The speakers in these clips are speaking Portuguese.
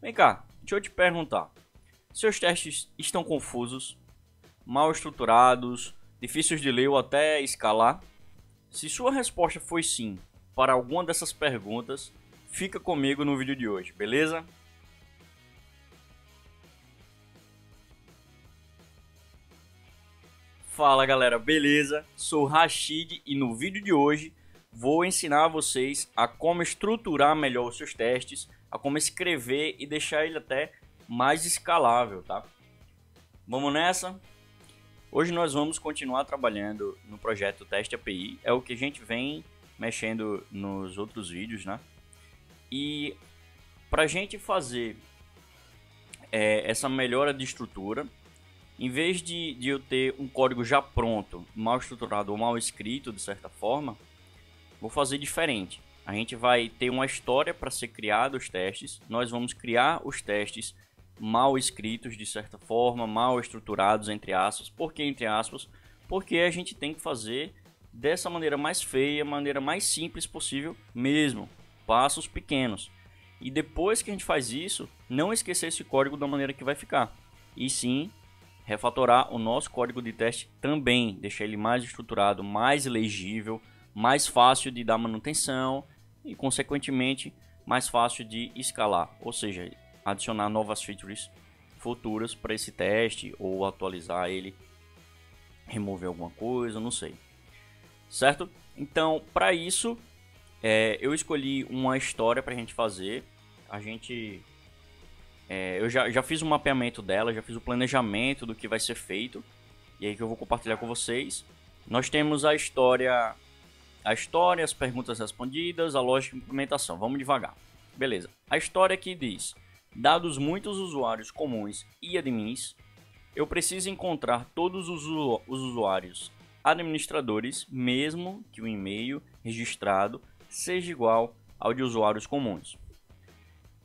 Vem cá, deixa eu te perguntar. Seus testes estão confusos, mal estruturados, difíceis de ler ou até escalar? Se sua resposta foi sim para alguma dessas perguntas, fica comigo no vídeo de hoje, beleza? Fala galera, beleza? Sou Rashid e no vídeo de hoje vou ensinar vocês a como estruturar melhor os seus testes, a como escrever e deixar ele até mais escalável, tá? Vamos nessa? Hoje nós vamos continuar trabalhando no projeto Teste API, é o que a gente vem mexendo nos outros vídeos, né? E para a gente fazer essa melhora de estrutura, em vez de eu ter um código já pronto, mal estruturado ou mal escrito de certa forma, vou fazer diferente. A gente vai ter uma história para ser criado os testes, nós vamos criar os testes mal escritos de certa forma, mal estruturados entre aspas. Por que entre aspas? Porque a gente tem que fazer dessa maneira mais feia, maneira mais simples possível mesmo, passos pequenos. E depois que a gente faz isso, não esquecer esse código da maneira que vai ficar, e sim refatorar o nosso código de teste também, deixar ele mais estruturado, mais legível, mais fácil de dar manutenção e consequentemente mais fácil de escalar, ou seja, adicionar novas features futuras para esse teste ou atualizar ele, remover alguma coisa, não sei, certo? Então, para isso, eu escolhi uma história para a gente fazer. Eu já fiz o mapeamento dela, já fiz o planejamento do que vai ser feito e aí que eu vou compartilhar com vocês. Nós temos a história, as perguntas respondidas, a lógica de implementação. Vamos devagar. Beleza. A história aqui diz: dados muitos usuários comuns e admins, eu preciso encontrar todos os usuários administradores, mesmo que o e-mail registrado seja igual ao de usuários comuns.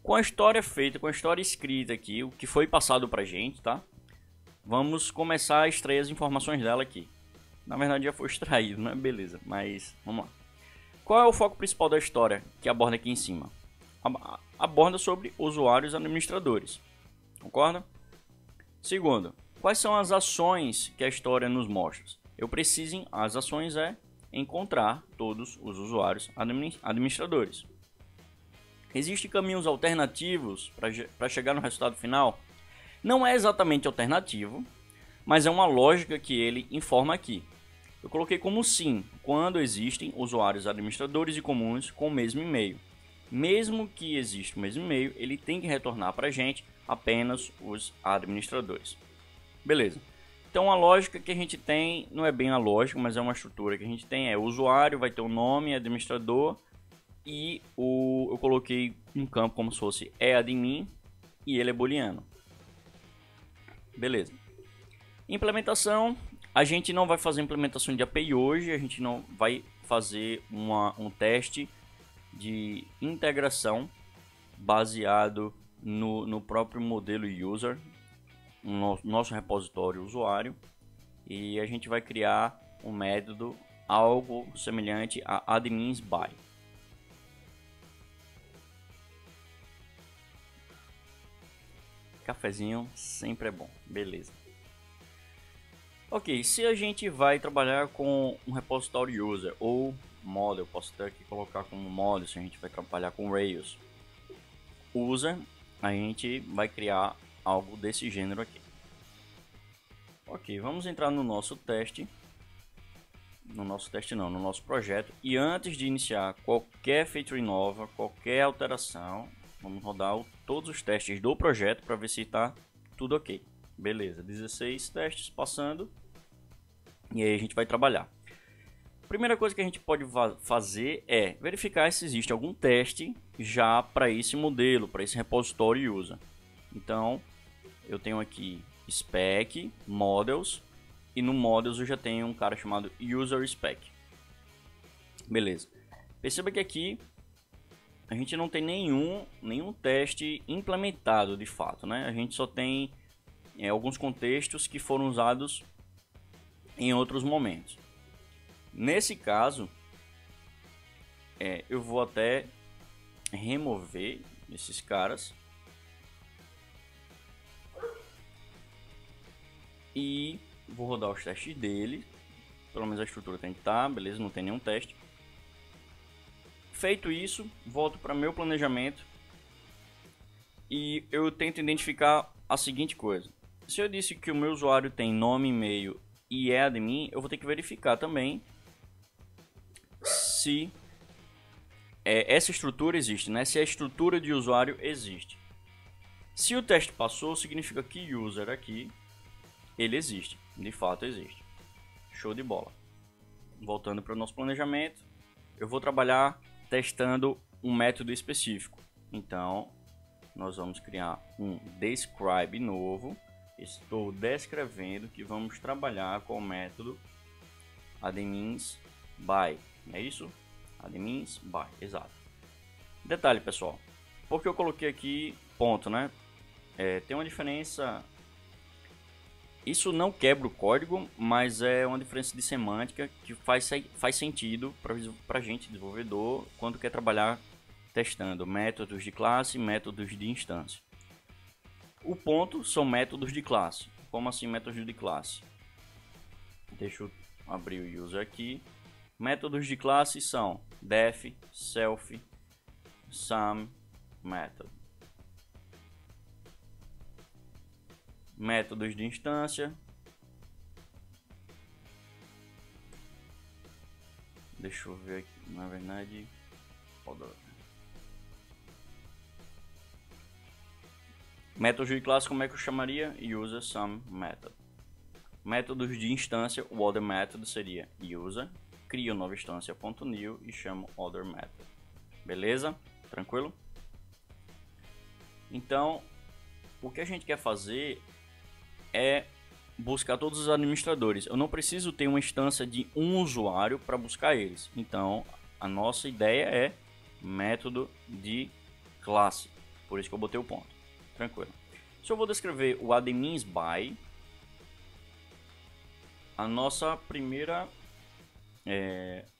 Com a história feita, com a história escrita aqui, o que foi passado pra gente, tá? Vamos começar a extrair as informações dela aqui. Na verdade já foi extraído, né? Beleza, mas vamos lá. Qual é o foco principal da história que aborda aqui em cima? Aborda sobre usuários administradores, concorda? Segundo, quais são as ações que a história nos mostra? As ações é encontrar todos os usuários administradores. Existem caminhos alternativos para chegar no resultado final? Não é exatamente alternativo, mas é uma lógica que ele informa aqui. Eu coloquei como sim, quando existem usuários administradores e comuns com o mesmo e-mail. Mesmo que exista o mesmo e-mail, ele tem que retornar para a gente apenas os administradores. Beleza. Então a lógica que a gente tem, não é bem a lógica, mas é uma estrutura que a gente tem, o usuário vai ter o nome, administrador, e eu coloquei um campo como se fosse admin e ele é booleano. Beleza. Implementação, a gente não vai fazer implementação de API hoje, a gente não vai fazer um teste de integração baseado no próprio modelo user, no nosso repositório usuário, e a gente vai criar um método algo semelhante a admins by. Cafezinho sempre é bom, beleza. Ok, se a gente vai trabalhar com um repositório user ou model, posso até aqui colocar como model se a gente vai trabalhar com Rails. User, a gente vai criar algo desse gênero aqui. Ok, vamos entrar no nosso teste. No nosso projeto. E antes de iniciar qualquer feature nova, qualquer alteração, vamos rodar todos os testes do projeto para ver se está tudo ok. Beleza, 16 testes passando. E aí a gente vai trabalhar. A primeira coisa que a gente pode fazer é verificar se existe algum teste já para esse modelo, para esse repositório user. Então, eu tenho aqui spec, models, e no models eu já tenho um cara chamado user spec. Beleza. Perceba que aqui a gente não tem nenhum teste implementado de fato, né? A gente só tem alguns contextos que foram usados em outros momentos. Nesse caso, eu vou até remover esses caras e vou rodar os testes dele. Pelo menos a estrutura tem que estar, beleza, não tem nenhum teste. Feito isso, volto para meu planejamento e eu tento identificar a seguinte coisa. Se eu disse que o meu usuário tem nome, e-mail e é admin, eu vou ter que verificar também se essa estrutura existe, né? Se a estrutura de usuário existe. Se o teste passou, significa que user aqui, ele existe, de fato existe. Show de bola. Voltando para o nosso planejamento, eu vou trabalhar testando um método específico. Então, nós vamos criar um describe novo. Estou descrevendo que vamos trabalhar com o método admins by. É isso? Admins by, exato. Detalhe, pessoal, porque eu coloquei aqui ponto, né? Tem uma diferença. Isso não quebra o código, mas é uma diferença de semântica que faz sentido para a gente, desenvolvedor, quando quer trabalhar testando métodos de classe e métodos de instância. O ponto são métodos de classe. Como assim métodos de classe? Deixa eu abrir o user aqui. Métodos de classe são def, self, sum, method. Métodos de instância. Deixa eu ver aqui, na verdade. Métodos de classe, como é que eu chamaria? User sum method. Métodos de instância, o other method seria user, crio nova instância .new e chamo other method. Beleza? Tranquilo? Então, o que a gente quer fazer é buscar todos os administradores. Eu não preciso ter uma instância de um usuário para buscar eles. Então, a nossa ideia é método de classe. Por isso que eu botei o ponto. Tranquilo. Se eu vou descrever o admins by, a nossa primeira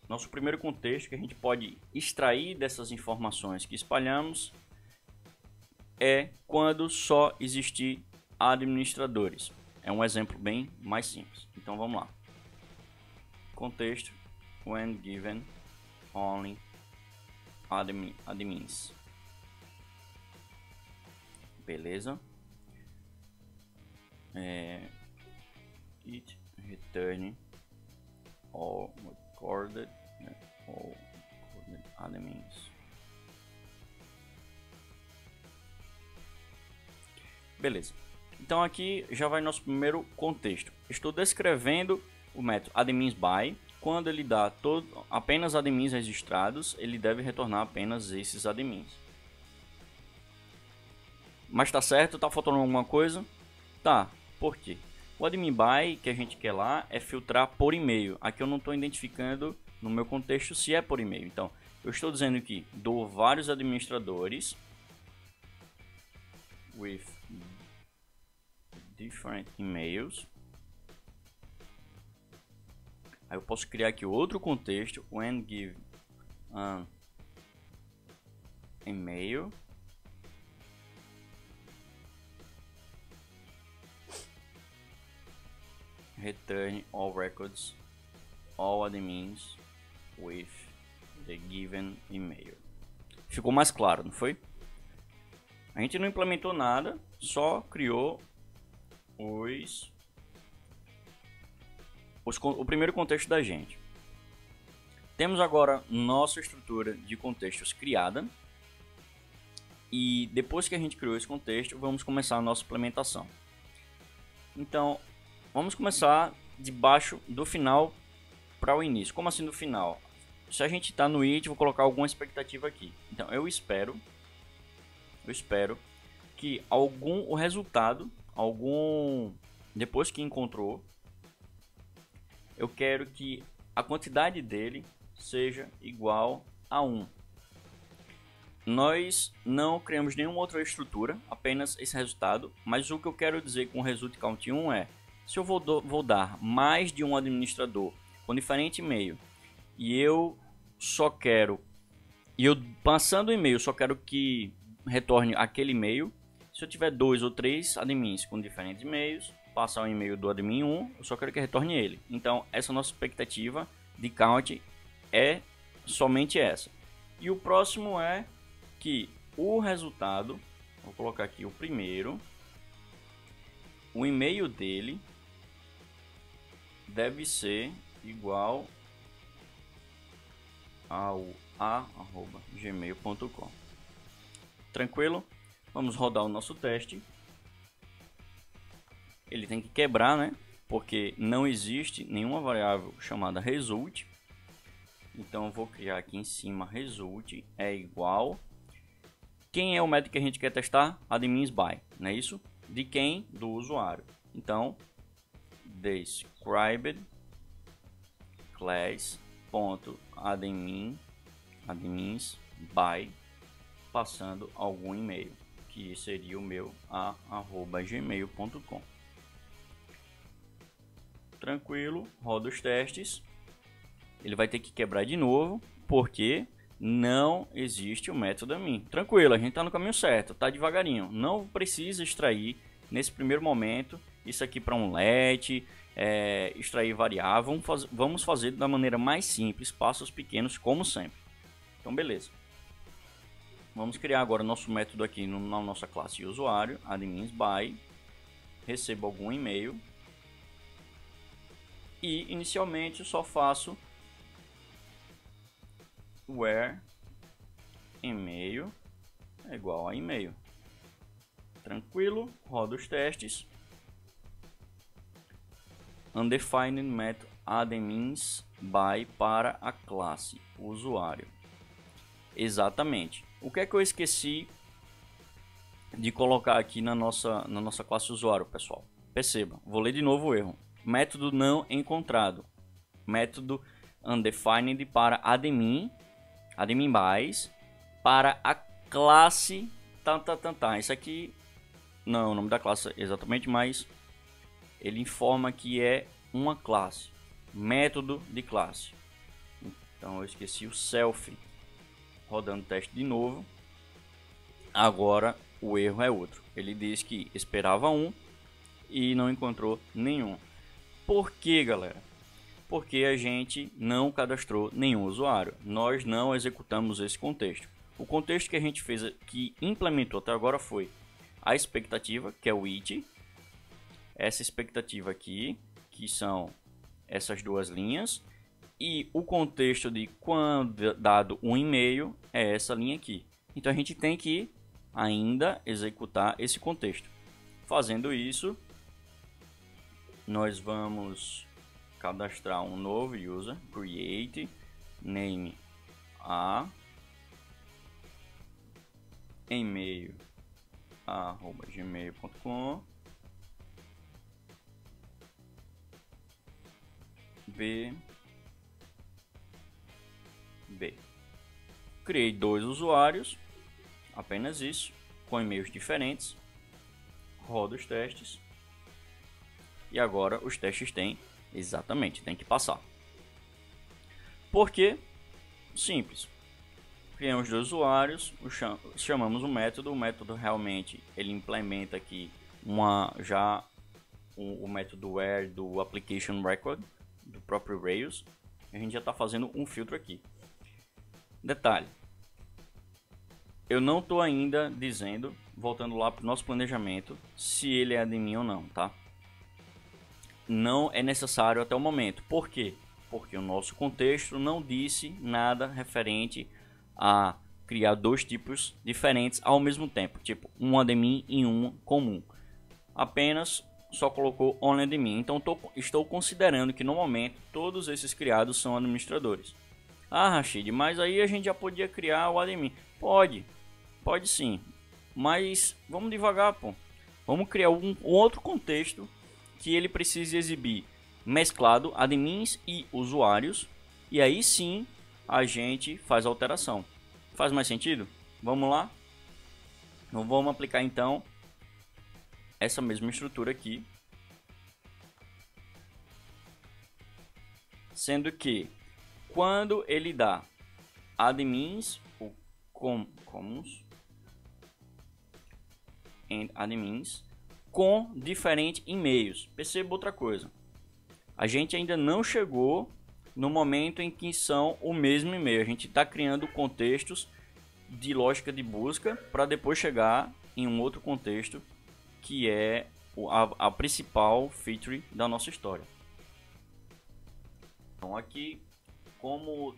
nosso primeiro contexto que a gente pode extrair dessas informações que espalhamos é quando só existir administradores. É um exemplo bem mais simples. Então vamos lá. Contexto when given only admins. Beleza. It return all recorded admins. Beleza. Então aqui já vai nosso primeiro contexto. Estou descrevendo o método admins by. Quando ele dá apenas admins registrados, ele deve retornar apenas esses admins. Mas tá certo? Tá faltando alguma coisa? Tá. Por quê? O admin by que a gente quer lá é filtrar por e-mail. Aqui eu não estou identificando no meu contexto se é por e-mail. Então, eu estou dizendo que dou vários administradores with different emails. Aí eu posso criar aqui outro contexto when give an email. Return all records, all admins with the given email. Ficou mais claro, não foi? A gente não implementou nada, só criou o primeiro contexto da gente. Temos agora nossa estrutura de contextos criada. E depois que a gente criou esse contexto, vamos começar a nossa implementação. Então, vamos começar de baixo do final para o início. Como assim do final? Se a gente está no it, vou colocar alguma expectativa aqui. Então eu espero que o resultado, depois que encontrou, eu quero que a quantidade dele seja igual a 1. Nós não criamos nenhuma outra estrutura, apenas esse resultado. Mas o que eu quero dizer com result count 1 é: se eu vou dar mais de um administrador com diferente e-mail e eu passando o e-mail, só quero que retorne aquele e-mail. Se eu tiver 2 ou 3 admins com diferentes e-mails, passar o e-mail do admin 1, eu só quero que retorne ele. Então, essa nossa expectativa de count é somente essa. E o próximo é que o resultado, vou colocar aqui o primeiro, o e-mail dele deve ser igual ao a@gmail.com. Tranquilo? Vamos rodar o nosso teste. Ele tem que quebrar, né? Porque não existe nenhuma variável chamada result. Então eu vou criar aqui em cima result é igual. Quem é o método que a gente quer testar? Admins by, não é isso? De quem? Do usuário. Então described class.admin admins by passando algum e-mail, que seria o meu @gmail.com. Tranquilo, roda os testes. Ele vai ter que quebrar de novo, porque não existe o método admin. Tranquilo, a gente está no caminho certo, tá devagarinho. Não precisa extrair nesse primeiro momento isso aqui para um let, extrair variável. Vamos fazer da maneira mais simples, passos pequenos, como sempre. Então, beleza. Vamos criar agora nosso método aqui na nossa classe usuário, admins by, recebo algum e-mail e inicialmente eu só faço where e-mail é igual a e-mail. Tranquilo, roda os testes. Undefined method admins by para a classe usuário. Exatamente. O que é que eu esqueci de colocar aqui na nossa classe usuário, pessoal? Perceba, vou ler de novo o erro. Método não encontrado. Método undefined para admin bys para a classe Isso aqui não é o nome da classe exatamente, mas ele informa que é uma classe, método de classe. Então eu esqueci o self. Rodando o teste de novo. Agora o erro é outro. Ele diz que esperava um e não encontrou nenhum. Por que, galera? Porque a gente não cadastrou nenhum usuário. Nós não executamos esse contexto. O contexto que a gente fez, que implementou até agora, foi a expectativa, que é o it. Essa expectativa aqui, que são essas duas linhas. E o contexto de quando dado um e-mail é essa linha aqui. Então a gente tem que ainda executar esse contexto. Fazendo isso, nós vamos cadastrar um novo user, create name a e-mail @gmail.com b. Criei dois usuários, apenas isso, com e-mails diferentes. Rodo os testes. E agora os testes tem que passar. Por quê? Simples. Criamos dois usuários, chamamos o método realmente ele implementa aqui o método where do application record do próprio Rails. A gente já está fazendo um filtro aqui. Detalhe, eu não estou ainda dizendo, voltando lá para o nosso planejamento, se ele é admin ou não, tá? Não é necessário até o momento. Por quê? Porque o nosso contexto não disse nada referente a criar dois tipos diferentes ao mesmo tempo, tipo um admin e um comum. Apenas só colocou only admin. Então estou considerando que no momento todos esses criados são administradores. Ah, Rashid, mas aí a gente já podia criar o admin. Pode sim, mas vamos devagar, pô. Vamos criar um outro contexto que ele precise exibir mesclado admins e usuários, e aí sim a gente faz a alteração. Faz mais sentido? Vamos lá? Então vamos aplicar então essa mesma estrutura aqui, sendo que quando ele dá admins ou comuns and admins com diferentes e-mails. Perceba outra coisa. A gente ainda não chegou no momento em que são o mesmo e-mail. A gente está criando contextos de lógica de busca para depois chegar em um outro contexto que é a principal feature da nossa história. Então aqui, como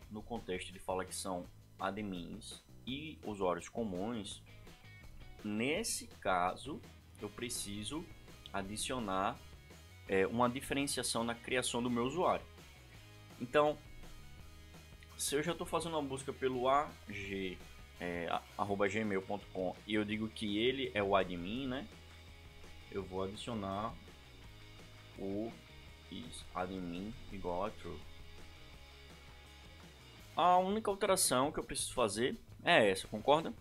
no contexto ele fala que são admins e usuários comuns, nesse caso eu preciso adicionar uma diferenciação na criação do meu usuário. Então, se eu já estou fazendo uma busca pelo gmail.com e eu digo que ele é o admin, né? Eu vou adicionar o isAdmin igual a true. A única alteração que eu preciso fazer é essa, concorda?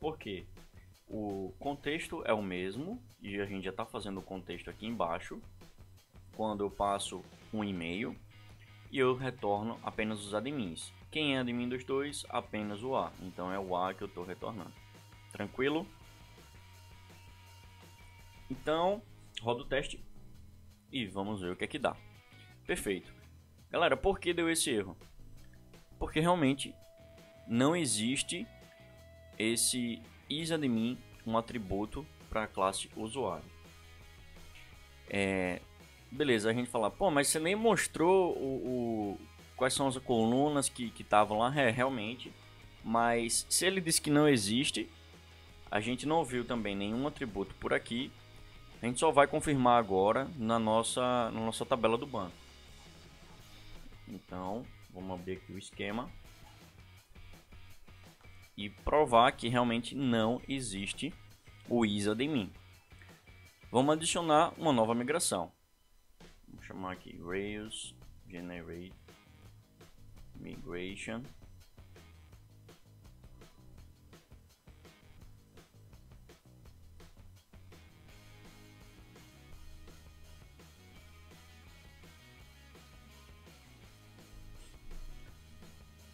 Porque o contexto é o mesmo e a gente já está fazendo o contexto aqui embaixo. Quando eu passo um e-mail e eu retorno apenas os admins. Quem é admin dos dois? Apenas o A. Então é o A que eu estou retornando. Tranquilo? Então, roda o teste e vamos ver o que é que dá. Perfeito. Galera, por que deu esse erro? Porque realmente não existe esse isAdmin, um atributo para a classe usuário. Beleza, a gente fala, pô, mas você nem mostrou quais são as colunas que estavam lá, realmente. Mas se ele disse que não existe, a gente não viu também nenhum atributo por aqui. A gente só vai confirmar agora na nossa tabela do banco. Então, vamos abrir aqui o esquema e provar que realmente não existe o isAdmin. Vamos adicionar uma nova migração. Vamos chamar aqui Rails Generate Migration.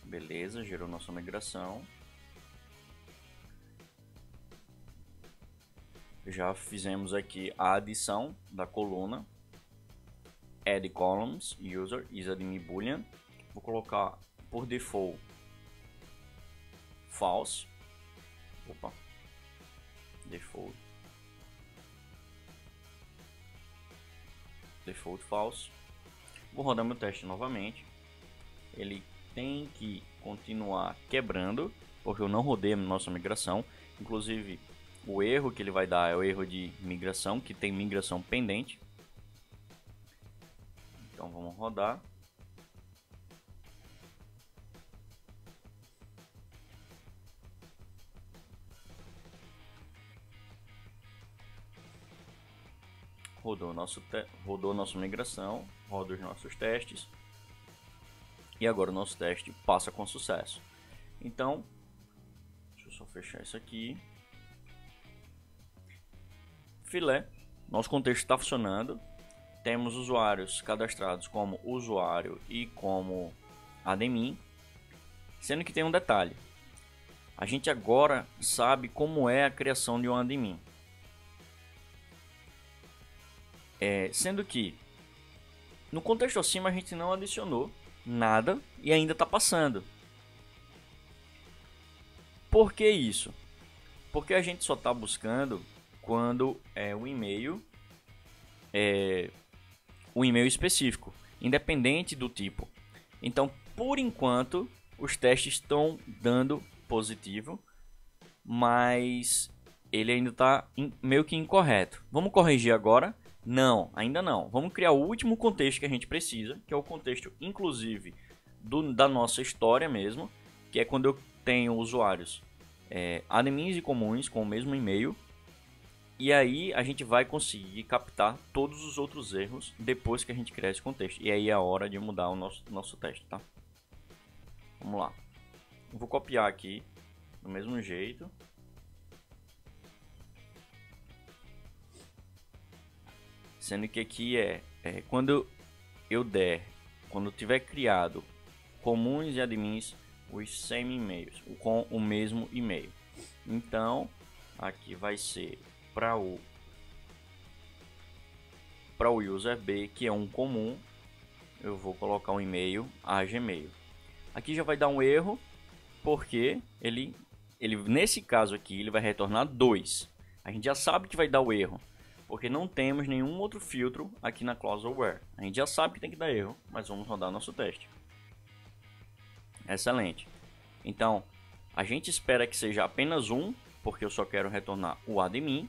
Beleza, gerou nossa migração. Já fizemos aqui a adição da coluna Add Columns User isAdmin Boolean. Vou colocar por default false. Opa. Default false. Vou rodar meu teste novamente. Ele tem que continuar quebrando, porque eu não rodei a nossa migração. Inclusive, o erro que ele vai dar é o erro de migração, que tem migração pendente. Então vamos rodar. Rodou nossa migração, roda os nossos testes. E agora o nosso teste passa com sucesso. Então, deixa eu só fechar isso aqui. Filé, nosso contexto está funcionando. Temos usuários cadastrados como usuário e como admin. Sendo que tem um detalhe. A gente agora sabe como é a criação de um admin. Sendo que no contexto acima a gente não adicionou nada e ainda está passando. Por que isso? Porque a gente só está buscando quando é o e-mail específico, independente do tipo. Então, por enquanto, os testes estão dando positivo, mas ele ainda está meio que incorreto. Vamos corrigir agora? Não, ainda não. Vamos criar o último contexto que a gente precisa, que é o contexto, inclusive, da nossa história mesmo, que é quando eu tenho usuários admins e comuns com o mesmo e-mail. E aí a gente vai conseguir captar todos os outros erros depois que a gente criar esse contexto. E aí é a hora de mudar o nosso teste, tá? Vamos lá. Eu vou copiar aqui do mesmo jeito. Sendo que aqui quando eu tiver criado comuns e admins os same e-mails, com o mesmo e-mail. Então, aqui vai ser para o user B, que é um comum, eu vou colocar um e-mail a Gmail. Aqui já vai dar um erro, porque ele nesse caso aqui ele vai retornar 2. A gente já sabe que vai dar o erro, porque não temos nenhum outro filtro aqui na clause where. A gente já sabe que tem que dar erro, mas vamos rodar nosso teste. Excelente. Então, a gente espera que seja apenas 1, porque eu só quero retornar o admin,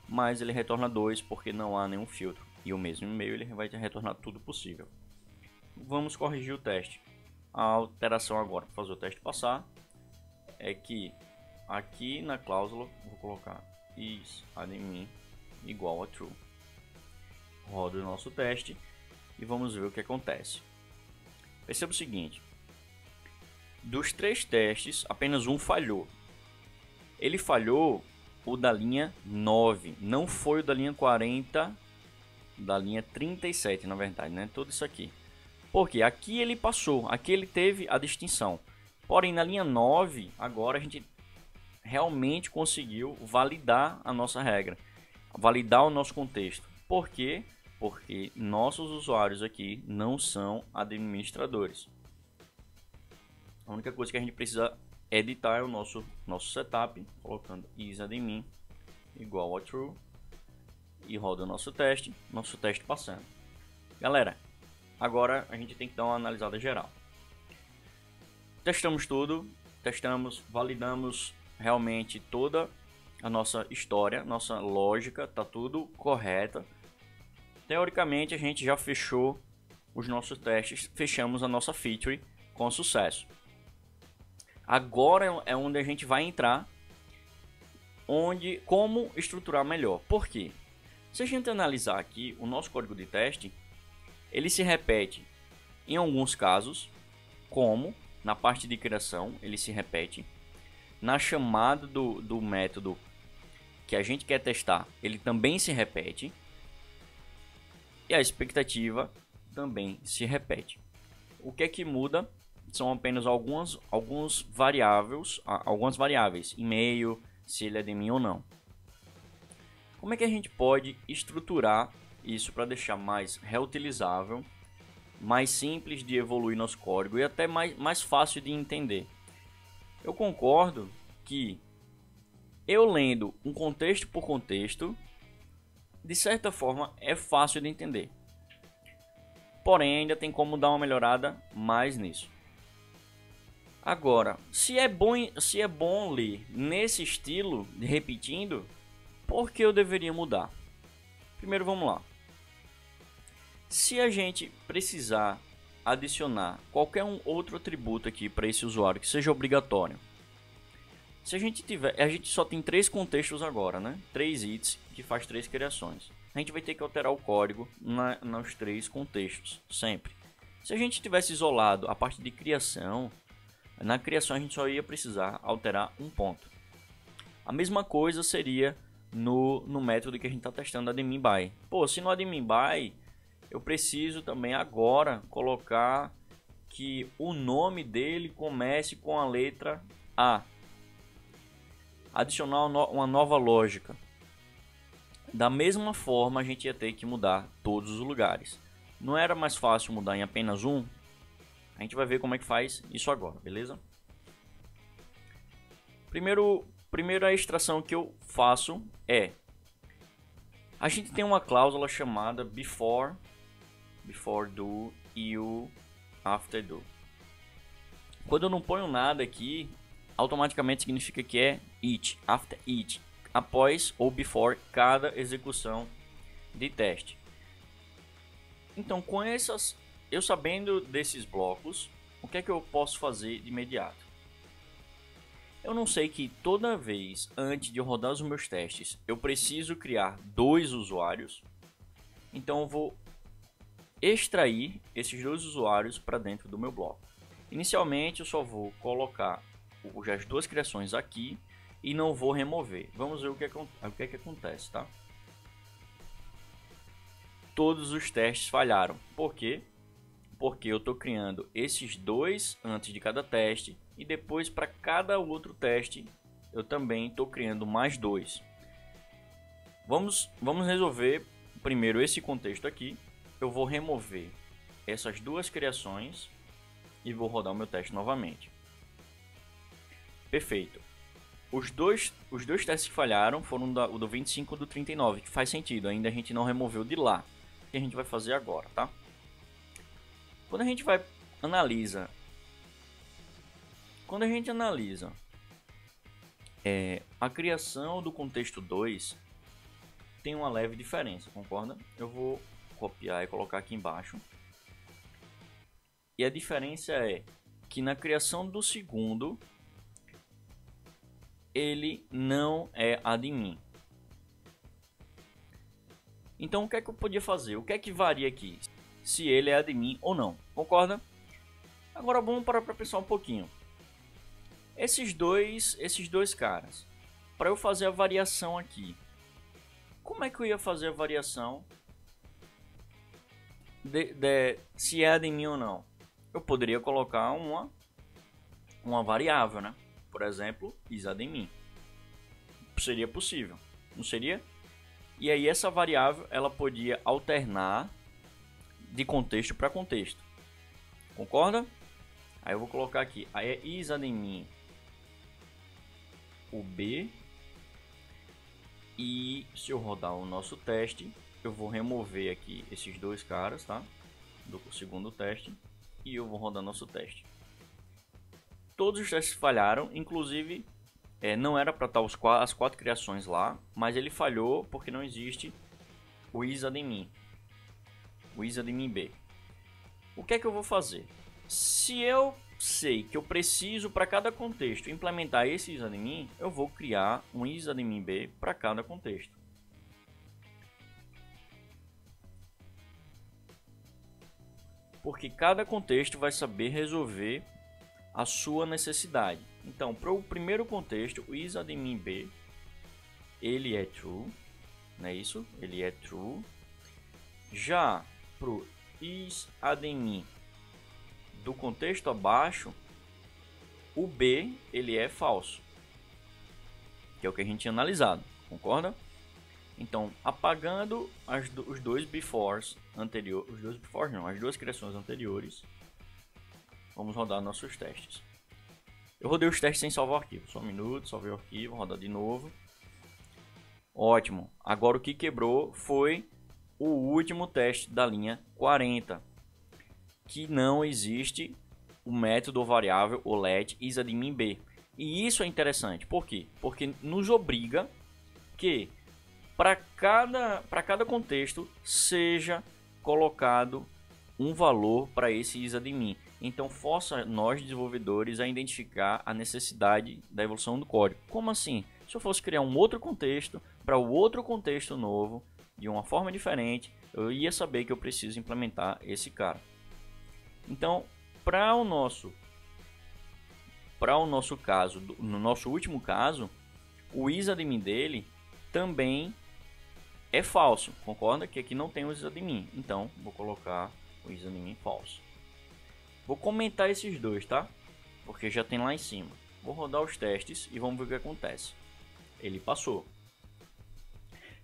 mas ele retorna 2 porque não há nenhum filtro. E o mesmo e-mail ele vai retornar tudo possível. Vamos corrigir o teste. A alteração agora para fazer o teste passar é que aqui na cláusula vou colocar isAdmin igual a true. Roda o nosso teste e vamos ver o que acontece. Perceba o seguinte: dos 3 testes, apenas um falhou. Ele falhou o da linha 9, não foi o da linha 40, da linha 37, na verdade, né? Tudo isso aqui. Porque aqui ele passou, aqui ele teve a distinção. Porém, na linha 9, agora a gente realmente conseguiu validar a nossa regra, validar o nosso contexto. Por quê? Porque nossos usuários aqui não são administradores. A única coisa que a gente precisa editar é o nosso setup, colocando isAdmin igual a true e roda o nosso teste passando. Galera, agora a gente tem que dar uma analisada geral. Testamos tudo, validamos realmente toda a nossa história, nossa lógica, tá tudo correta. Teoricamente a gente já fechou os nossos testes, fechamos a nossa feature com sucesso. Agora é onde a gente vai entrar, como estruturar melhor. Por quê? Se a gente analisar aqui o nosso código de teste, ele se repete em alguns casos, como na parte de criação ele se repete, na chamada do método que a gente quer testar, ele também se repete, e a expectativa também se repete. O que é que muda? São apenas algumas variáveis, e-mail, se ele é de mim ou não. Como é que a gente pode estruturar isso para deixar mais reutilizável, mais simples de evoluir nosso código e até mais fácil de entender? Eu concordo que eu lendo um contexto por contexto, de certa forma é fácil de entender. Porém, ainda tem como dar uma melhorada mais nisso. Agora, se é bom ler nesse estilo, repetindo, por que eu deveria mudar? Primeiro, vamos lá. Se a gente precisar adicionar qualquer outro atributo aqui para esse usuário que seja obrigatório, se a gente só tem 3 contextos agora, né? 3 its que faz 3 criações. A gente vai ter que alterar o código nos 3 contextos, sempre. Se a gente tivesse isolado a parte de criação, na criação a gente só ia precisar alterar um ponto. A mesma coisa seria no método que a gente está testando, admin by. Pô, se no admin by eu preciso também agora colocar que o nome dele comece com a letra A. Adicionar uma nova lógica. Da mesma forma a gente ia ter que mudar todos os lugares. Não era mais fácil mudar em apenas um? A gente vai ver como é que faz isso agora, beleza? Primeira extração que eu faço é: a gente tem uma cláusula chamada before do e o after do. Quando eu não ponho nada aqui, automaticamente significa que é each, after each, após ou before cada execução de teste. Então, com eu sabendo desses blocos, o que é que eu posso fazer de imediato? Eu não sei que toda vez antes de eu rodar os meus testes eu preciso criar 2 usuários. Então eu vou extrair esses 2 usuários para dentro do meu bloco. Inicialmente eu só vou colocar as 2 criações aqui e não vou remover. Vamos ver o que é que acontece, tá? Todos os testes falharam. Por quê? Porque eu estou criando esses 2 antes de cada teste e depois para cada outro teste eu também estou criando mais 2. Vamos resolver primeiro esse contexto aqui. Eu vou remover essas duas criações e vou rodar o meu teste novamente. Perfeito. Os dois testes que falharam foram o do 25 e do 39, que faz sentido, ainda a gente não removeu de lá. O que a gente vai fazer agora, tá? Quando a gente analisa a criação do contexto 2, tem uma leve diferença, concorda? Eu vou copiar e colocar aqui embaixo. E a diferença é que na criação do segundo, ele não é admin. Então o que é que eu podia fazer? O que é que varia aqui? Se ele é admin ou não, concorda? Agora vamos parar para pensar um pouquinho. Esses dois caras, para eu fazer a variação aqui, como é que eu ia fazer a variação se é admin ou não? Eu poderia colocar uma variável, né? Por exemplo, isAdmin. Seria possível, não seria? E aí essa variável ela podia alternar de contexto para contexto. Concorda? Aí eu vou colocar aqui, aí é isAdmin o B. E se eu rodar o nosso teste, eu vou remover aqui esses dois caras, tá? Do segundo teste. E eu vou rodar nosso teste. Todos os testes falharam, inclusive não era para estar as quatro criações lá, mas ele falhou porque não existe o isAdmin, o isAdmin B. O que é que eu vou fazer? Se eu sei que eu preciso para cada contexto implementar esse isAdmin, eu vou criar um isAdmin B para cada contexto. Porque cada contexto vai saber resolver a sua necessidade. Então, para o primeiro contexto, o isAdmin B, ele é true, não é isso? Ele é true. Já para o isAdmin do contexto abaixo, o B, ele é falso, que é o que a gente tinha analisado, concorda? Então, apagando os dois befores anteriores, as duas criações anteriores, vamos rodar nossos testes. Eu rodei os testes sem salvar o arquivo. Só um minuto, salvei o arquivo, vou rodar de novo. Ótimo. Agora o que quebrou foi o último teste da linha 40. Que não existe o método ou variável ou let isAdmin B. E isso é interessante. Por quê? Porque nos obriga que para cada contexto seja colocado um valor para esse isAdmin. Então força nós desenvolvedores a identificar a necessidade da evolução do código. Como assim? Se eu fosse criar um outro contexto para o outro contexto novo de uma forma diferente, eu ia saber que eu preciso implementar esse cara. Então, para o nosso caso, no nosso último caso, o isAdmin dele também é falso. Concorda que aqui não tem o isAdmin? Então, vou colocar o isAdmin falso. Vou comentar esses dois, tá? Porque já tem lá em cima. Vou rodar os testes e vamos ver o que acontece. Ele passou.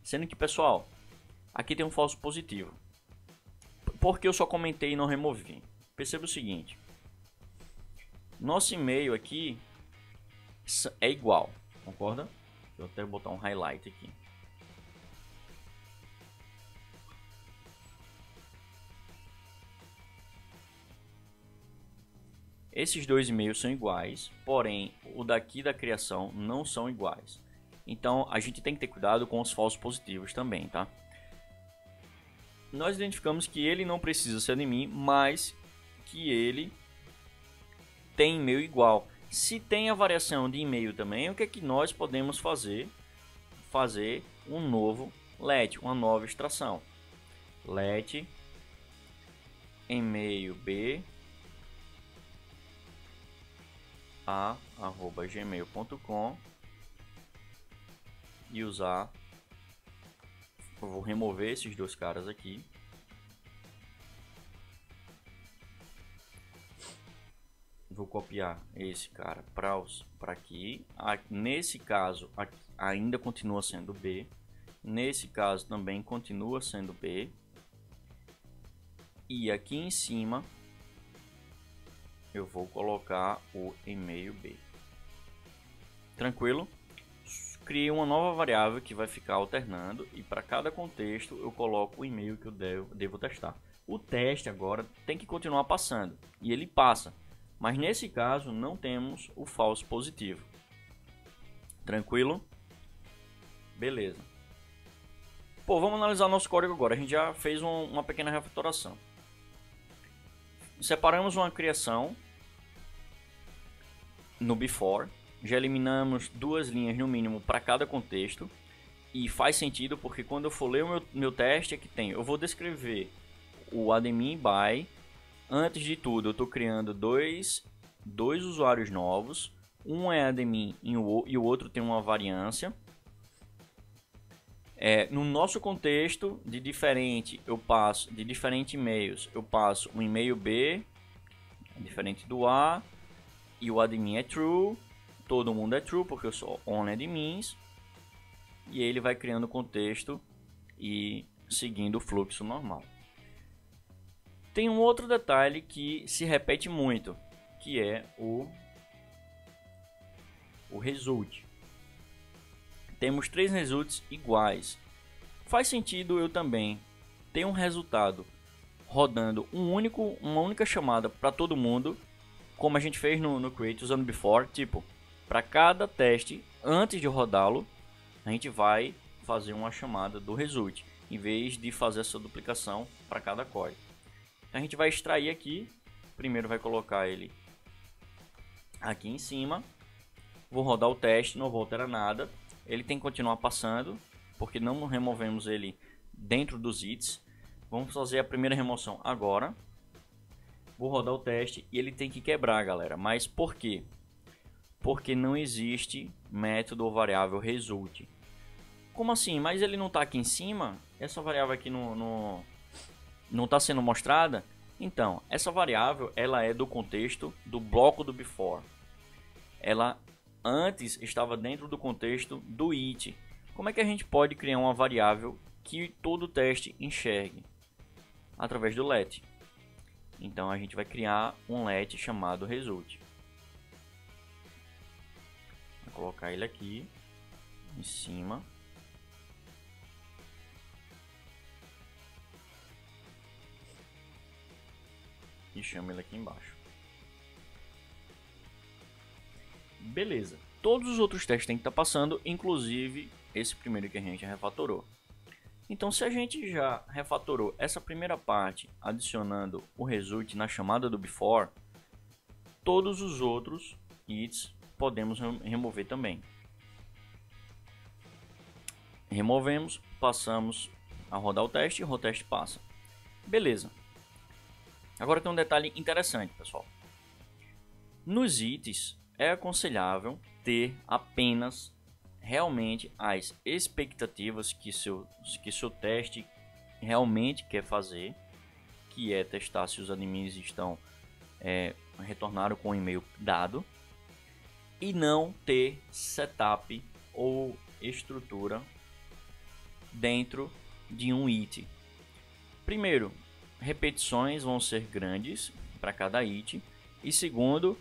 Sendo que, pessoal, aqui tem um falso positivo. Porque eu só comentei e não removi. Perceba o seguinte. Nosso e-mail aqui é igual. Concorda? Vou até botar um highlight aqui. Esses dois e-mails são iguais, porém o daqui da criação não são iguais. Então a gente tem que ter cuidado com os falsos positivos também, tá? Nós identificamos que ele não precisa ser admin, mas que ele tem e-mail igual. Se tem a variação de e-mail também, o que é que nós podemos fazer? Fazer um novo let, uma nova extração. Let e-mail b @gmail.com e usar. Eu vou remover esses dois caras aqui. Vou copiar esse cara para aqui. Nesse caso ainda continua sendo B. Nesse caso também continua sendo B. E aqui em cima eu vou colocar o e-mail B. Tranquilo? Criei uma nova variável que vai ficar alternando e para cada contexto eu coloco o e-mail que eu devo testar. O teste agora tem que continuar passando e ele passa, mas nesse caso não temos o falso positivo. Tranquilo? Beleza. Pô, vamos analisar nosso código agora. A gente já fez uma pequena refatoração. Separamos uma criação no before. Já eliminamos 2 linhas no mínimo para cada contexto. E faz sentido porque quando eu for ler o meu teste aqui tem. Eu vou descrever o admin by. Antes de tudo eu estou criando dois usuários novos. Um é admin e o outro tem uma variância. No nosso contexto de diferente e-mails, eu passo um e-mail B, diferente do A, e o admin é true, todo mundo é true porque eu sou only admins, e ele vai criando o contexto e seguindo o fluxo normal. Tem um outro detalhe que se repete muito, que é o result. Temos 3 results iguais. Faz sentido eu também ter um resultado rodando uma única chamada para todo mundo, como a gente fez no create usando before, tipo, para cada teste antes de rodá-lo, a gente vai fazer uma chamada do result, em vez de fazer essa duplicação para cada código. Então a gente vai extrair aqui, primeiro vai colocar ele aqui em cima, vou rodar o teste, não vou alterar nada. Ele tem que continuar passando, porque não removemos ele dentro dos its. Vamos fazer a primeira remoção agora. Vou rodar o teste e ele tem que quebrar, galera. Mas por quê? Porque não existe método ou variável result. Como assim? Mas ele não está aqui em cima? Essa variável aqui não está sendo mostrada? Então, essa variável ela é do contexto do bloco do before. Ela antes estava dentro do contexto do it. Como é que a gente pode criar uma variável que todo teste enxergue? Através do let. Então a gente vai criar um let chamado result. Vou colocar ele aqui em cima. E chamo ele aqui embaixo. Beleza. Todos os outros testes têm que estar passando, inclusive esse primeiro que a gente refatorou. Então, se a gente já refatorou essa primeira parte, adicionando o result na chamada do before, todos os outros its podemos remover também. Removemos, passamos a rodar o teste e o teste passa. Beleza. Agora tem um detalhe interessante, pessoal. Nos its é aconselhável ter apenas realmente as expectativas que seu teste realmente quer fazer, que é testar se os admins retornaram com o e-mail dado, e não ter setup ou estrutura dentro de um it. Primeiro, repetições vão ser grandes para cada it, e segundo,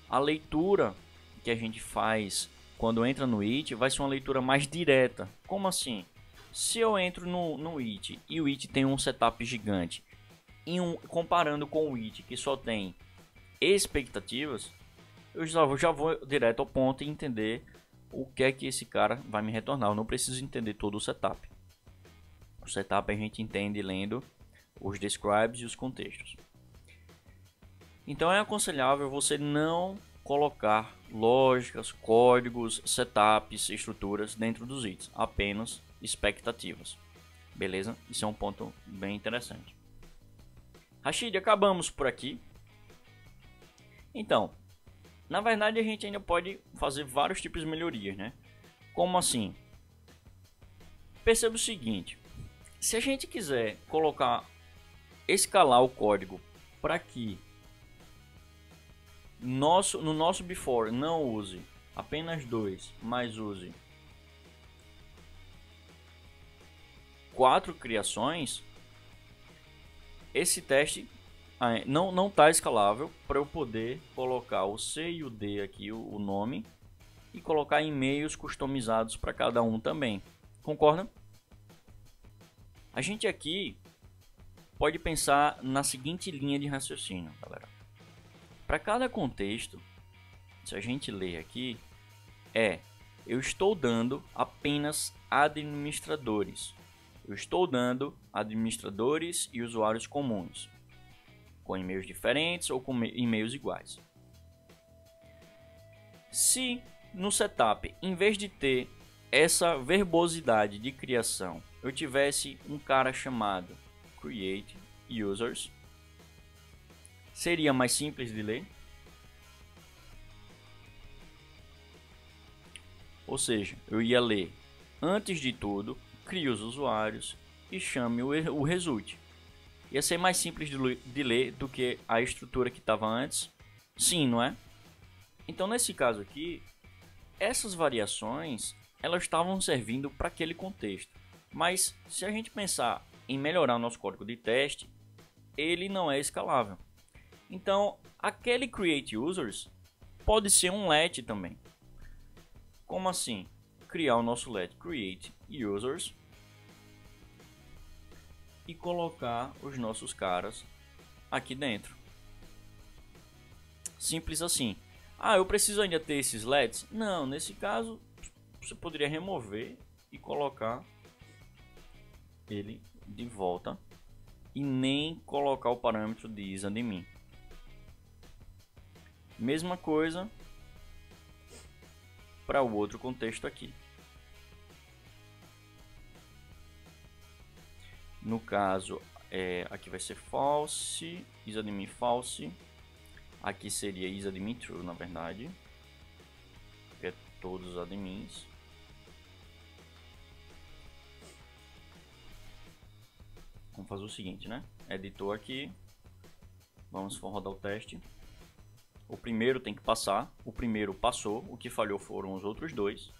a leitura que a gente faz quando entra no it vai ser uma leitura mais direta. Como assim? Se eu entro no it e o it tem um setup gigante, comparando com o it que só tem expectativas, eu já vou direto ao ponto e entender o que é que esse cara vai me retornar. Eu não preciso entender todo o setup. O setup a gente entende lendo os describes e os contextos. Então é aconselhável você não colocar lógicas, códigos, setups, estruturas dentro dos its, apenas expectativas. Beleza? Isso é um ponto bem interessante. Rashid, acabamos por aqui. Então, na verdade a gente ainda pode fazer vários tipos de melhorias, né? Como assim? Perceba o seguinte, se a gente quiser escalar o código para que no nosso before não use apenas 2, mas use 4 criações, esse teste não está escalável para eu poder colocar o C e o D aqui, o nome, e colocar e-mails customizados para cada um também. Concorda? A gente aqui pode pensar na seguinte linha de raciocínio, galera. Para cada contexto, se a gente ler aqui, eu estou dando apenas administradores. Eu estou dando administradores e usuários comuns, com e-mails diferentes ou com e-mails iguais. Se no setup, em vez de ter essa verbosidade de criação, eu tivesse um cara chamado create users, seria mais simples de ler. Ou seja, eu ia ler, antes de tudo, crie os usuários e chame o result. Ia ser mais simples de ler do que a estrutura que estava antes. Sim, não é? Então, nesse caso aqui, essas variações elas estavam servindo para aquele contexto. Mas se a gente pensar em melhorar o nosso código de teste, ele não é escalável. Então, aquele create users pode ser um let também. Como assim? Criar o nosso let create users e colocar os nossos caras aqui dentro. Simples assim. Ah, eu preciso ainda ter esses lets? Não, nesse caso você poderia remover e colocar ele de volta e nem colocar o parâmetro de isAdmin. Mesma coisa para o outro contexto aqui. No caso, aqui vai ser false, isAdmin false. Aqui seria isAdmin true, na verdade, que é todos os admins. Vamos fazer o seguinte, né? Editor aqui. Vamos rodar o teste. O primeiro tem que passar. O primeiro passou. O que falhou foram os outros dois.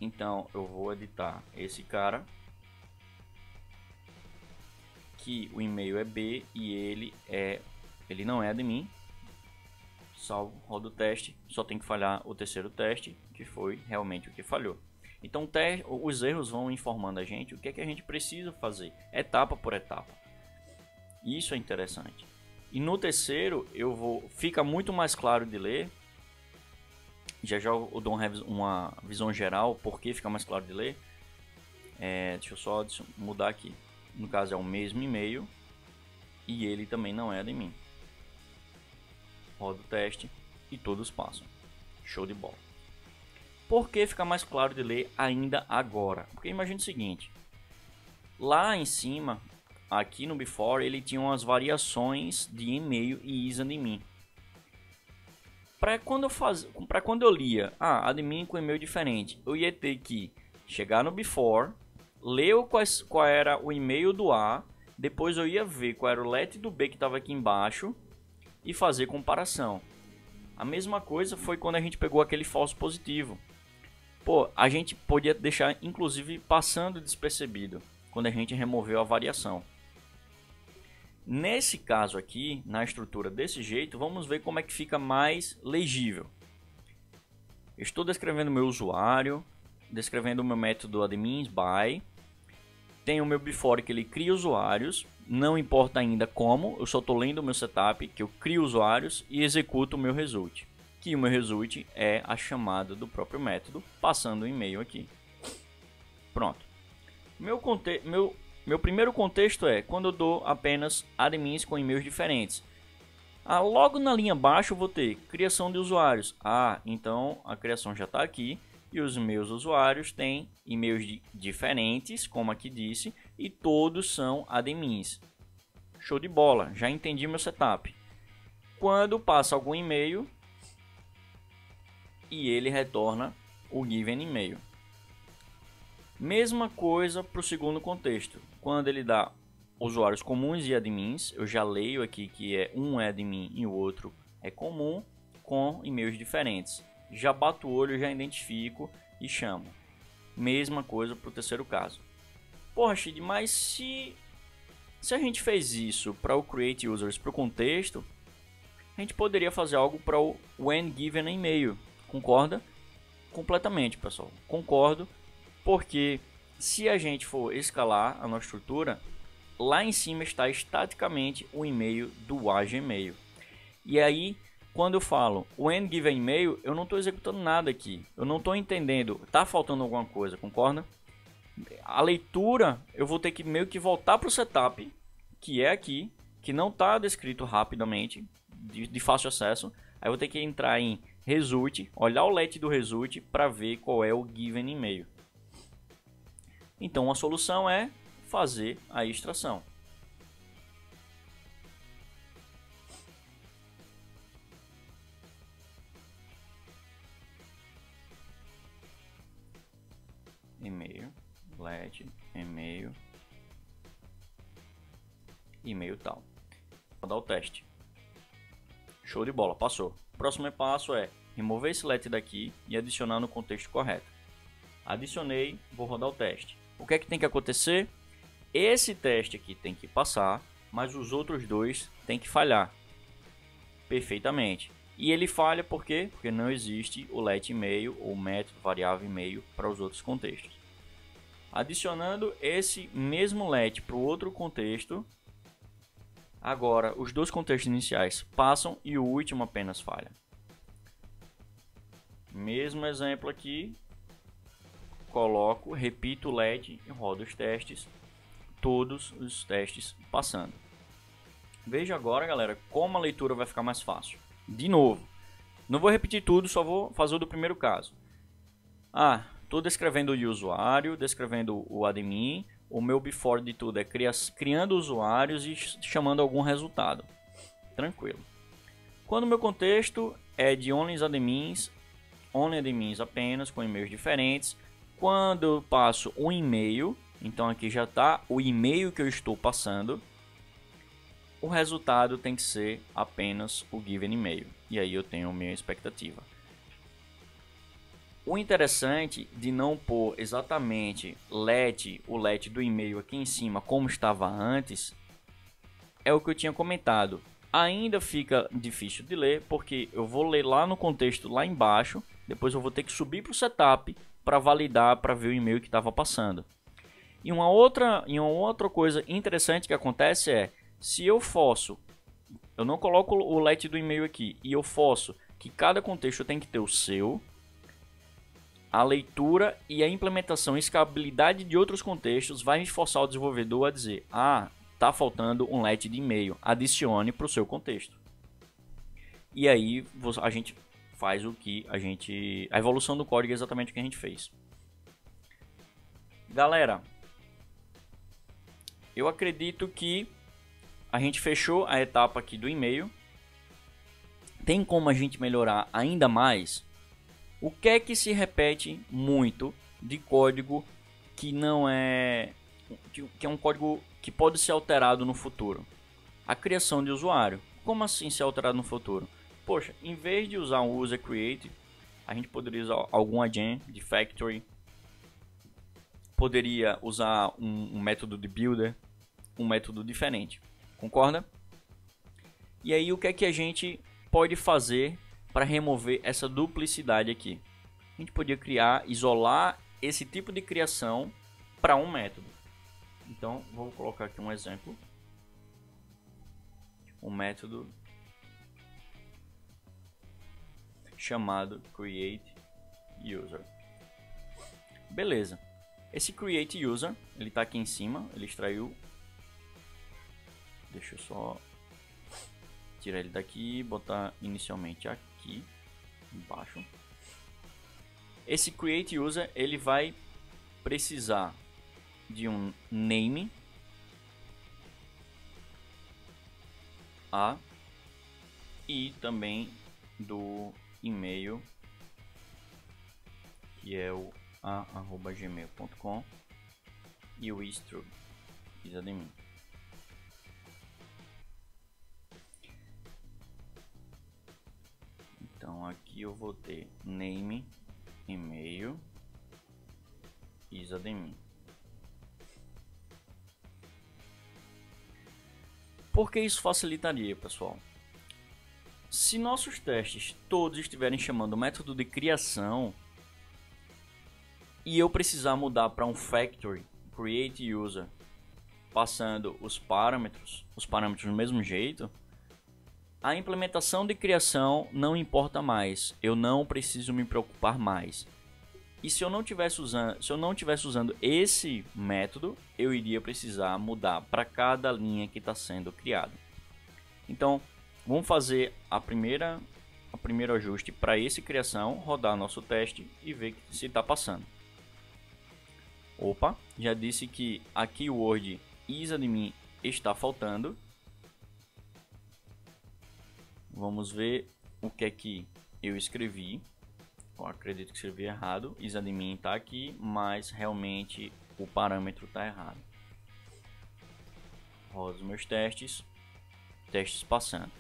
Então eu vou editar esse cara. Que o e-mail é B e ele não é admin. Salvo, roda o teste. Só tem que falhar o terceiro teste, que foi realmente o que falhou. Então os erros vão informando a gente o que é que a gente precisa fazer, etapa por etapa. Isso é interessante. E no terceiro fica muito mais claro de ler. Já o Dom uma visão geral, porque fica mais claro de ler. Deixa eu só mudar aqui. No caso é o mesmo e-mail e ele também não é admin. Roda o teste e todos passam. Show de bola. Por que fica mais claro de ler ainda agora? Porque imagine o seguinte. Lá em cima, aqui no before, ele tinha umas variações de e-mail e isAdmin. Para quando eu lia admin com e-mail diferente, eu ia ter que chegar no before, ler qual era o e-mail do A, depois eu ia ver qual era o let do B que estava aqui embaixo e fazer comparação. A mesma coisa foi quando a gente pegou aquele falso positivo. Pô, a gente podia deixar inclusive passando despercebido quando a gente removeu a variação. Nesse caso aqui, na estrutura desse jeito, vamos ver como é que fica mais legível. Eu estou descrevendo o meu usuário, descrevendo o meu método admins by. Tem o meu before que ele cria usuários, não importa ainda como, eu só estou lendo o meu setup, que eu crio usuários e executo o meu result. Que o meu result é a chamada do próprio método, passando o e-mail aqui. Pronto. Meu primeiro contexto é quando eu dou apenas admins com e-mails diferentes. Logo na linha abaixo eu vou ter criação de usuários. Então a criação já está aqui. E os meus usuários têm e-mails diferentes, como aqui disse, e todos são admins. Show de bola, já entendi meu setup. Quando passa algum e-mail e ele retorna o given e-mail. Mesma coisa para o segundo contexto. Quando ele dá usuários comuns e admins, eu já leio aqui que um é admin e o outro é comum, com e-mails diferentes. Já bato o olho, já identifico e chamo. Mesma coisa para o terceiro caso. Porra, Rashid, mas se a gente fez isso para o create users para o contexto, a gente poderia fazer algo para o when given e-mail. Concorda? Completamente, pessoal. Concordo, porque se a gente for escalar a nossa estrutura, lá em cima está estaticamente o e-mail do Agemail. E aí, quando eu falo when given e-mail, eu não estou executando nada aqui. Eu não estou entendendo. Está faltando alguma coisa, concorda? A leitura, eu vou ter que meio que voltar para o setup, que é aqui, que não está descrito rapidamente, de fácil acesso. Aí eu vou ter que entrar em result, olhar o let do result para ver qual é o given e-mail. Então a solução é fazer a extração. E-mail, let, e-mail, e-mail tal. Vou dar o teste. Show de bola, passou. O próximo passo é remover esse let daqui e adicionar no contexto correto. Adicionei, vou rodar o teste. O que é que tem que acontecer? Esse teste aqui tem que passar, mas os outros dois tem que falhar perfeitamente. E ele falha por quê? Porque não existe o let e-mail ou método variável e-mail para os outros contextos. Adicionando esse mesmo let para o outro contexto, agora os dois contextos iniciais passam e o último apenas falha. Mesmo exemplo aqui, coloco, repito o let e rodo os testes, todos os testes passando. Veja agora, galera, como a leitura vai ficar mais fácil. De novo, não vou repetir tudo, só vou fazer o do primeiro caso. Estou descrevendo o usuário, descrevendo o admin. O meu before de tudo é criando usuários e chamando algum resultado. Tranquilo. Quando o meu contexto é de only admins apenas, com e-mails diferentes. Quando eu passo um e-mail, então aqui já está o e-mail que eu estou passando. O resultado tem que ser apenas o given e-mail. E aí eu tenho a minha expectativa. O interessante de não pôr exatamente o let do e-mail aqui em cima como estava antes é o que eu tinha comentado. Ainda fica difícil de ler porque eu vou ler lá no contexto lá embaixo, depois eu vou ter que subir para o setup para validar, para ver o e-mail que estava passando. E uma outra coisa interessante que acontece é, se eu não coloco o let do e-mail aqui e eu forço que cada contexto tem que ter o seu, a leitura e a implementação e escalabilidade de outros contextos vai forçar o desenvolvedor a dizer: tá faltando um let de e-mail, adicione para o seu contexto. E aí a gente faz a evolução do código é exatamente o que a gente fez. Galera, eu acredito que a gente fechou a etapa aqui do e-mail. Tem como a gente melhorar ainda mais? O que é que se repete muito de código que não é... que é um código que pode ser alterado no futuro? A criação de usuário. Como assim ser alterado no futuro? Poxa, em vez de usar um user create, a gente poderia usar algum agent de factory. Poderia usar um método de builder, um método diferente. Concorda? E aí o que é que a gente pode fazer para remover essa duplicidade aqui? A gente podia isolar esse tipo de criação para um método. Então vou colocar aqui um exemplo. Um método chamado createUser. Beleza. Esse createUser, ele está aqui em cima, ele extraiu. Deixa eu só tirar ele daqui e botar inicialmente aqui embaixo. Esse createUser, ele vai precisar de um name e também do e-mail, que é o a@gmail.com, e o istro admin. Então aqui eu vou ter name, e-mail, admin. Por que isso facilitaria, pessoal? Se nossos testes todos estiverem chamando o método de criação e eu precisar mudar para um factory, create user, passando os parâmetros do mesmo jeito, a implementação de criação não importa mais, eu não preciso me preocupar mais. E se eu não tivesse usando esse método, eu iria precisar mudar para cada linha que está sendo criada. Então, vamos fazer o primeiro ajuste para esse criação, rodar nosso teste e ver se está passando. Opa, já disse que a keyword isadmin está faltando. Vamos ver o que é que eu escrevi. Eu acredito que escrevi errado. Isadmin está aqui, mas realmente o parâmetro está errado. Rodo os meus testes. Testes passando.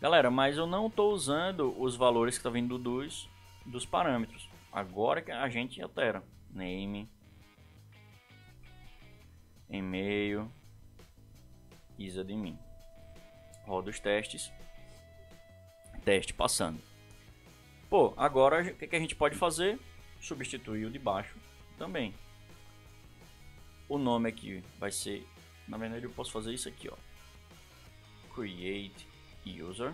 Galera, mas eu não estou usando os valores que está vindo dos parâmetros. Agora que a gente altera. Name. E-mail. Isadmin. Rodo os testes. Teste passando. Pô, agora o que a gente pode fazer? Substituir o de baixo também. O nome aqui vai ser... Na verdade eu posso fazer isso aqui, ó. Create user.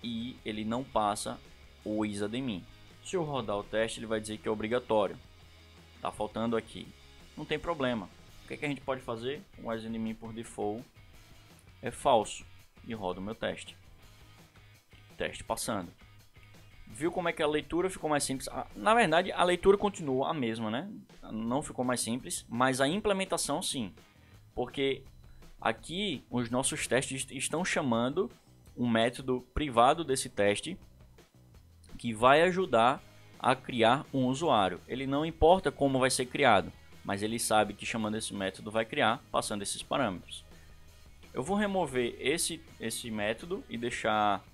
E ele não passa o isadmin. Se eu rodar o teste, ele vai dizer que é obrigatório. Tá faltando aqui. Não tem problema. O que a gente pode fazer? O isadmin por default é falso. E roda o meu teste. Teste passando. Viu como é que a leitura ficou mais simples? Na verdade, a leitura continua a mesma, né? Não ficou mais simples, mas a implementação sim. Porque aqui os nossos testes estão chamando um método privado desse teste que vai ajudar a criar um usuário. Ele não importa como vai ser criado, mas ele sabe que chamando esse método vai criar, passando esses parâmetros. Eu vou remover esse método e deixar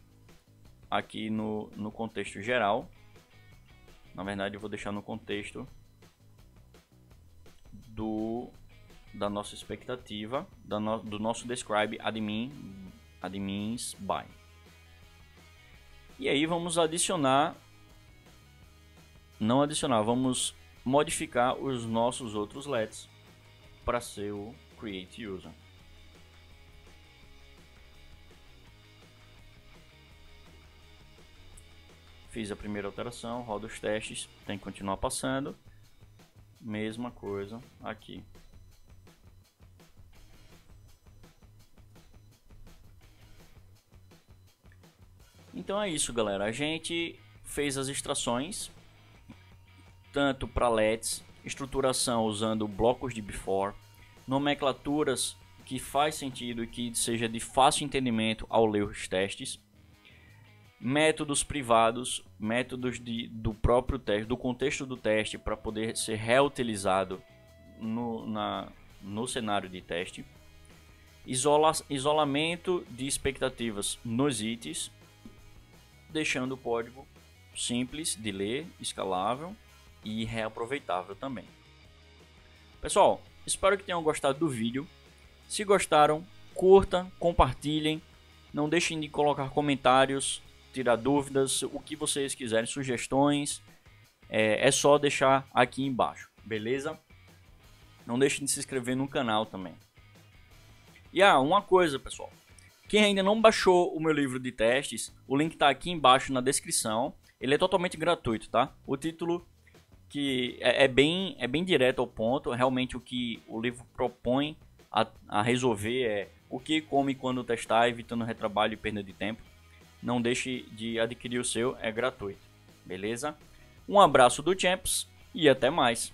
aqui no contexto geral. Na verdade eu vou deixar no contexto da nossa expectativa, do nosso describe admins by. E aí vamos vamos modificar os nossos outros lets para ser o create user. Fiz a primeira alteração, rodo os testes, tem que continuar passando. Mesma coisa aqui. Então é isso, galera. A gente fez as extrações, tanto para LEDs, estruturação usando blocos de before, nomenclaturas que faz sentido e que seja de fácil entendimento ao ler os testes, métodos privados, métodos do próprio teste, do contexto do teste para poder ser reutilizado no cenário de teste, isolamento de expectativas nos itens, deixando o código simples de ler, escalável e reaproveitável também. Pessoal, espero que tenham gostado do vídeo. Se gostaram, curta, compartilhem, não deixem de colocar comentários, tirar dúvidas, o que vocês quiserem, sugestões, é só deixar aqui embaixo, beleza? Não deixem de se inscrever no canal também. E uma coisa, pessoal, quem ainda não baixou o meu livro de testes, o link está aqui embaixo na descrição. Ele é totalmente gratuito, tá? O título que é bem direto ao ponto, realmente o que o livro propõe a resolver é o que, como e quando testar, evitando retrabalho e perda de tempo. Não deixe de adquirir o seu, é gratuito, beleza? Um abraço do Champs e até mais!